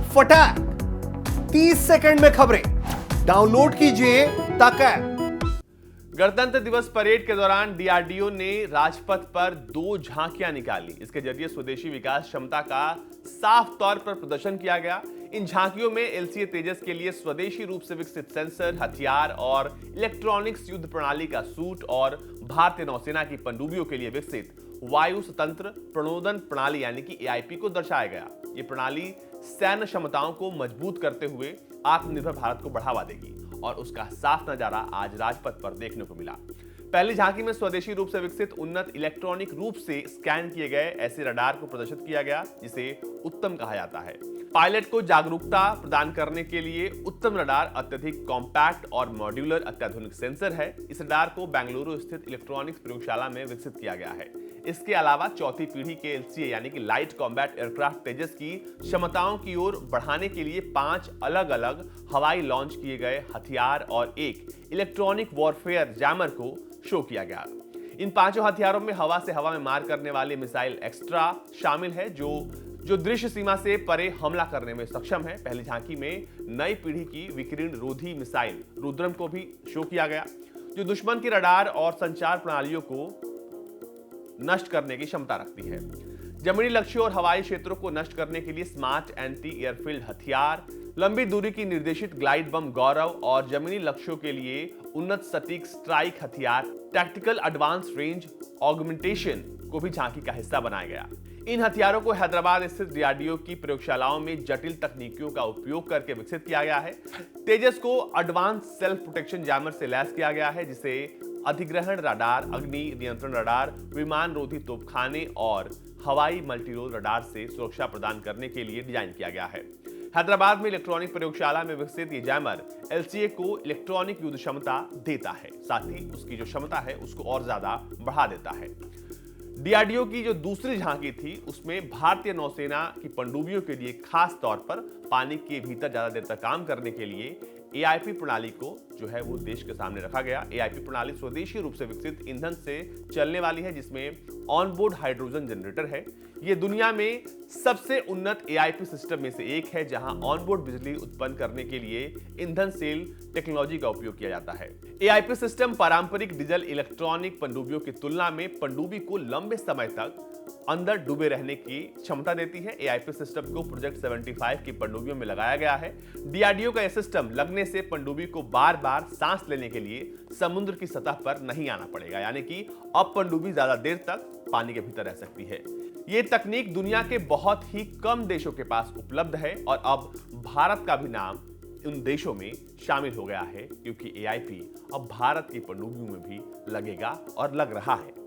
फटाक 30 सेकंड में खबरें डाउनलोड कीजिए तक ऐप। गणतंत्र दिवस परेड के दौरान डीआरडीओ ने राजपथ पर 2 झांकियां निकाली। इसके जरिए स्वदेशी विकास क्षमता का साफ तौर पर प्रदर्शन किया गया। इन झांकियों में एलसीए तेजस के लिए स्वदेशी रूप से विकसित सेंसर, हथियार और इलेक्ट्रॉनिक्स युद्ध प्रणाली का सूट और भारतीय नौसेना की पनडुब्बियों के लिए विकसित वायु स्वतंत्र प्रणोदन प्रणाली यानी कि एआईपी को दर्शाया गया। ये प्रणाली सैन्य क्षमताओं को मजबूत करते हुए आत्मनिर्भर भारत को बढ़ावा देगी और उसका साफ नजारा आज राजपथ पर देखने को मिला। पहली झांकी में स्वदेशी रूप से विकसित उन्नत इलेक्ट्रॉनिक रूप से स्कैन किए गए ऐसे रडार को प्रदर्शित किया गया जिसे उत्तम कहा जाता है। पायलट को जागरूकता प्रदान करने के लिए उत्तम रडार अत्यधिक कॉम्पैक्ट और मॉड्यूलर अत्याधुनिक सेंसर है। इस रडार को बेंगलुरु स्थित इलेक्ट्रॉनिक्स प्रयोगशाला में विकसित किया गया है। इसके अलावा चौथी पीढ़ी के एलसीए यानी कि लाइट कॉम्बैट एयरक्राफ्ट तेजस की क्षमताओं की ओर बढ़ाने के लिए 5 अलग अलग हवाई लॉन्च किए गए हथियार और एक इलेक्ट्रॉनिक वॉरफेयर जैमर को शो किया गया। इन 5 हथियारों में हवा से हवा में मार करने वाली मिसाइल एक्स्ट्रा शामिल है जो दृश्य सीमा से परे हमला करने में सक्षम है। पहली झांकी में नई पीढ़ी की विकिरण रोधी मिसाइल रुद्रम को भी शो किया गया जो दुश्मन की रडार और संचार प्रणालियों को नष्ट करने की क्षमता रखती है। जमीनी लक्ष्यों और हवाई क्षेत्रों को नष्ट करने के लिए स्मार्ट एंटी एयरफील्ड हथियार, लंबी दूरी की निर्देशित ग्लाइड बम गौरव और जमीनी लक्ष्यों के लिए उन्नत सटीक स्ट्राइक हथियार टैक्टिकल एडवांस रेंज ऑगमेंटेशन को भी झांकी का हिस्सा बनाया गया। इन हथियारों को हैदराबाद स्थित डीआरडीओ की प्रयोगशालाओं में जटिल तकनीकियों का उपयोग करके विकसित किया गया है। तेजस को एडवांस सेल्फ प्रोटेक्शन जैमर से लैस किया गया है जिसे अधिग्रहण रडार, अग्नि नियंत्रण रडार, विमान रोधी तोपखाने और हवाई मल्टीरोल रडार से सुरक्षा प्रदान करने के लिए डिजाइन किया गया है। हैदराबाद में इलेक्ट्रॉनिक प्रयोगशाला में विकसित ये जैमर एलसीए को इलेक्ट्रॉनिक युद्ध क्षमता देता है, साथ ही उसकी जो क्षमता है उसको और ज्यादा बढ़ा देता है। डीआरडीओ की जो दूसरी झांकी थी उसमें भारतीय नौसेना की पनडुब्बियों के लिए खास तौर पर पानी के भीतर ज्यादा देर तक काम करने के लिए एआईपी प्रणाली को जो है वो देश के सामने रखा गया। एआईपी प्रणाली स्वदेशी रूप से विकसित ईंधन से चलने वाली है जिसमें ऑनबोर्ड हाइड्रोजन जनरेटर है। ये दुनिया में सबसे उन्नत एआईपी सिस्टम में से एक है जहां ऑनबोर्ड बिजली उत्पन्न करने के लिए ईंधन सेल टेक्नोलॉजी का उपयोग किया जाता है। एआईपी सिस्टम पारंपरिक डीजल इलेक्ट्रॉनिक पनडुब्बियों की तुलना में पनडुब्बी को लंबे समय तक अंदर डूबे रहने की क्षमता देती है। एआईपी सिस्टम को प्रोजेक्ट 75 की पनडुब्बियों में लगाया गया है। डीआरडीओ का यह सिस्टम लगने से पनडुब्बी को बार-बार सांस लेने के लिए समुद्र की सतह पर नहीं आना पड़ेगा, यानी कि अब पनडुब्बी ज्यादा देर तक पानी के भीतर रह सकती है। यह तकनीक दुनिया के बहुत ही कम देशों के पास उपलब्ध है और अब भारत का भी नाम उन देशों में शामिल हो गया है क्योंकि एआईपी अब भारत की पनडुब्बियों में भी लगेगा और लग रहा है।